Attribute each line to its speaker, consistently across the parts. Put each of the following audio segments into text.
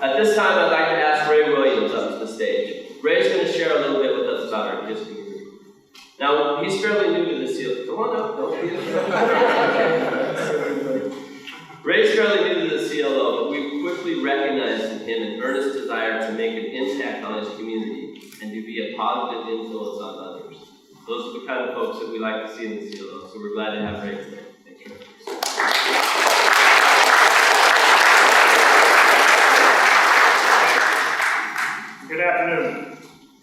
Speaker 1: At this time, I'd like to ask Ray Wiliams up to the stage. Ray's going to share a little bit with us about our history. Now, he's fairly new to the CLO. Come on up, don't be Ray's fairly new to the CLO, but we quickly recognized in him an earnest desire to make an impact on his community and to be a positive influence on others. Those are the kind of folks that we like to see in the CLO, so we're glad to have Ray today. Thank you.
Speaker 2: Good afternoon.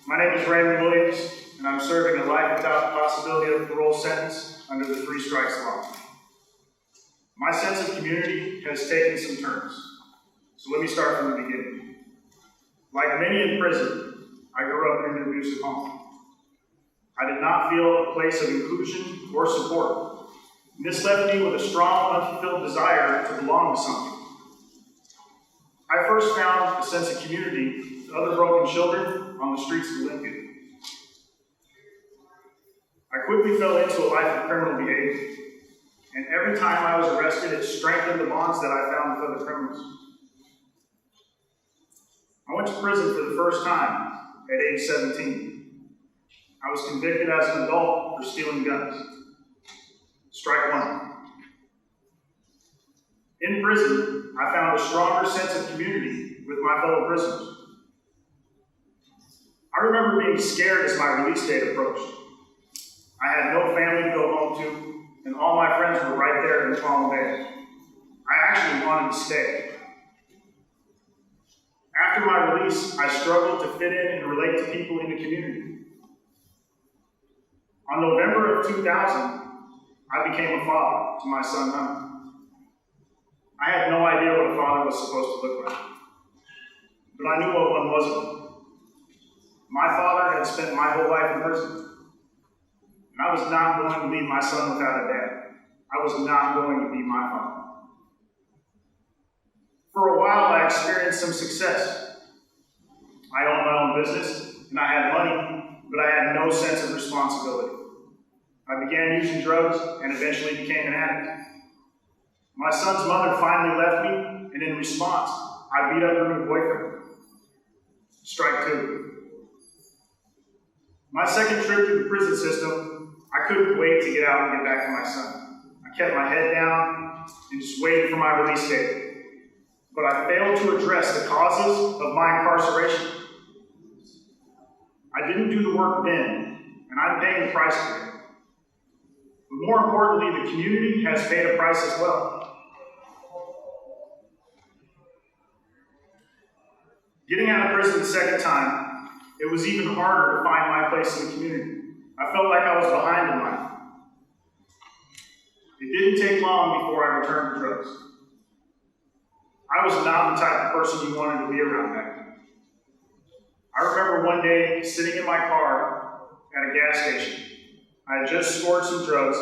Speaker 2: My name is Raymond Wiliams, and I'm serving a life without the possibility of parole sentence under the 3 strikes law. My sense of community has taken some turns, so let me start from the beginning. Like many in prison, I grew up in an abusive home. I did not feel a place of inclusion or support, and this left me with a strong, unfulfilled desire to belong to something. I first found a sense of community with other broken children on the streets of Olympia. I quickly fell into a life of criminal behavior, and every time I was arrested, it strengthened the bonds that I found with other criminals. I went to prison for the first time at age 17. I was convicted as an adult for stealing guns. Strike 1. In prison, I found a stronger sense of community with my fellow prisoners. I remember being scared as my release date approached. I had no family to go home to, and all my friends were right there in Palm Bay. I actually wanted to stay. After my release, I struggled to fit in and relate to people in the community. On November of 2000, I became a father to my son Hunter. I had no idea what a father was supposed to look like, but I knew what one wasn't. My father had spent my whole life in prison, and I was not going to leave my son without a dad. I was not going to be my father. For a while, I experienced some success. I owned my own business, and I had money, but I had no sense of responsibility. I began using drugs and eventually became an addict. My son's mother finally left me, and in response, I beat up her new boyfriend. Strike 2. My second trip through the prison system, I couldn't wait to get out and get back to my son. I kept my head down and just waited for my release date. But I failed to address the causes of my incarceration. I didn't do the work then, and I'm paying the price for it. But more importantly, the community has paid a price as well. Getting out of prison the second time, it was even harder to find my place in the community. I felt like I was behind in life. It didn't take long before I returned to drugs. I was not the type of person you wanted to be around back then. I remember one day sitting in my car at a gas station. I had just scored some drugs,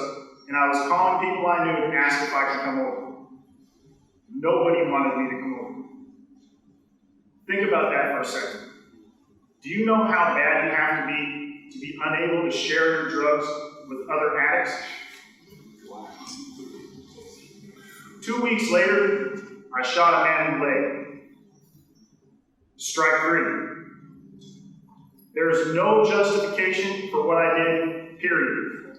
Speaker 2: and I was calling people I knew to ask if I could come over. Nobody wanted me to come over. Think about that for a second. Do you know how bad you have to be unable to share your drugs with other addicts? 2 weeks later, I shot a man in the leg. Strike 3. There is no justification for what I did, period.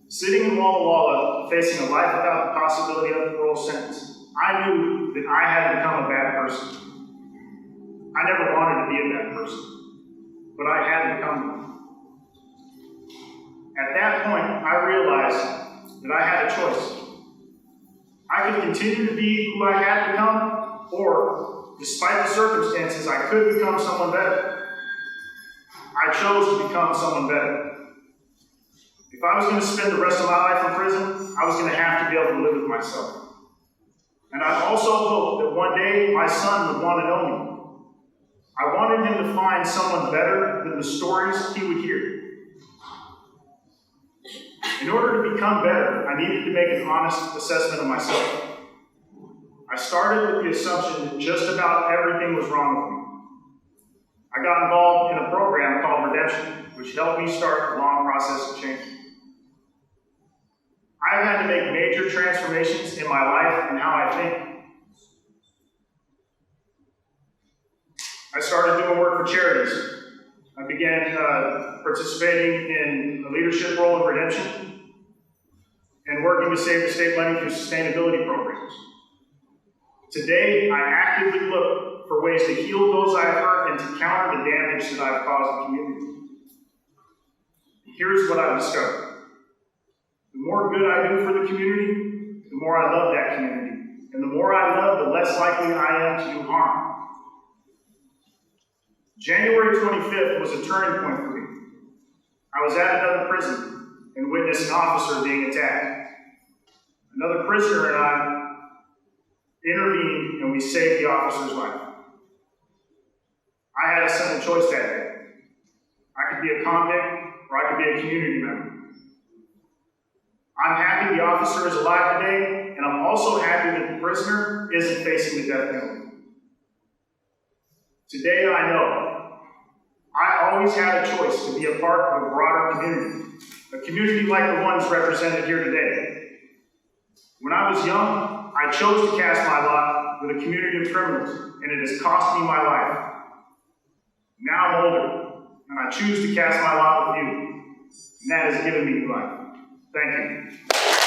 Speaker 2: Sitting in Walla Walla, facing a life without the possibility of a parole sentence, I knew that I had become a bad person. I never wanted to be a bad person, but I had become one. At that point, I realized that I had a choice. I could continue to be who I had become, or, despite the circumstances, I could become someone better. I chose to become someone better. If I was going to spend the rest of my life in prison, I was going to have to be able to live with myself. And I also hoped that one day my son would want to know me. I wanted him to find someone better than the stories he would hear. In order to become better, I needed to make an honest assessment of myself. I started with the assumption that just about everything was wrong with me. I got involved in a program called Redemption, which helped me start a long process of change. I've had to make major transformations in my life and how I think. I started doing work for charities. I began participating in a leadership role in redemption and working to save the state money through sustainability programs. Today, I actively look for ways to heal those I have hurt and to counter the damage that I've caused the community. Here's what I've discovered. The more good I do for the community, the more I love that community. And the more I love, the less likely I am to do harm. January 25th was a turning point for me. I was at another prison and witnessed an officer being attacked. Another prisoner and I intervened and we saved the officer's life. I had a simple choice that day. I could be a convict or I could be a community member. I'm happy the officer is alive today, and I'm also happy that the prisoner isn't facing the death penalty. Today I know I always had a choice to be a part of a broader community like the ones represented here today. When I was young, I chose to cast my lot with a community of criminals, and it has cost me my life. Now I'm older, and I choose to cast my lot with you, and that has given me life. Thank you.